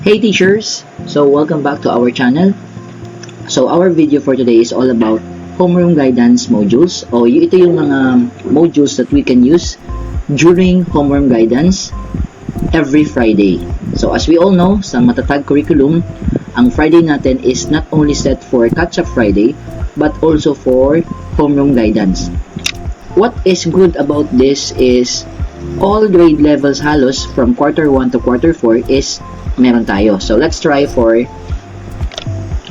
Hey teachers! So welcome back to our channel. So our video for today is all about homeroom guidance modules. Ito yung mga modules that we can use during homeroom guidance every Friday. So as we all know, sa matatag curriculum, ang Friday natin is not only set for Catch-up Friday, but also for homeroom guidance. What is good about this is all grade levels halos from quarter 1 to quarter 4 is meron tayo. So let's try for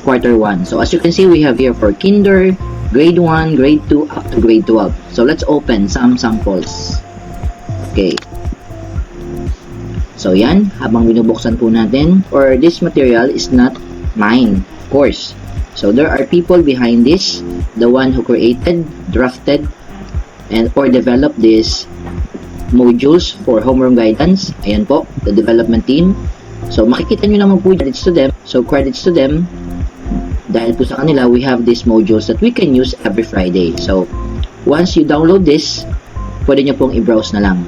quarter 1. So as you can see, we have here for kinder, grade 1, grade 2 up to grade 12. So let's open some samples. Okay. So yan, habang binubuksan po natin, or this material is not mine, of course. So there are people behind this, the one who created, drafted, and or developed this modules for homeroom guidance. Ayan po, the development team. So makikita nyo naman po, credits to them. So credits to them, dahil po sa kanila, we have these modules that we can use every Friday. So once you download this, pwede nyo pong i-browse na lang.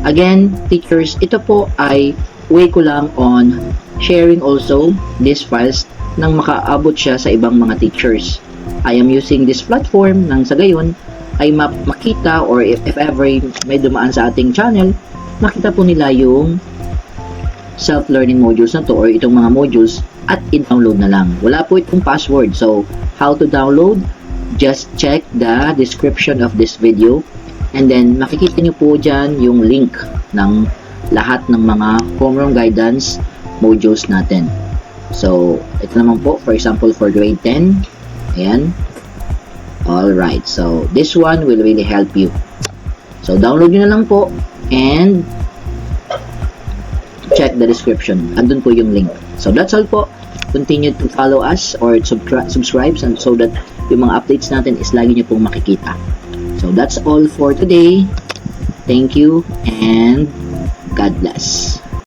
Again, teachers, ito po ay way ko lang on sharing also these files nang makaabot siya sa ibang mga teachers. I am using this platform nang sa gayon ay makita, or if ever may dumaan sa ating channel, makita po nila yung self-learning modules na to or itong mga modules at i-download na lang. Wala po itong password. So, how to download? Just check the description of this video and then makikita nyo po dyan yung link ng lahat ng mga homeroom guidance modules natin. So, ito naman po, for example, for grade 10. Ayan. Alright. So, this one will really help you. So, download nyo na lang po and check the description. Andun po yung link. So that's all po. Continue to follow us or subscribe so that yung mga updates natin is lagi nyo pong makikita. So that's all for today. Thank you and God bless.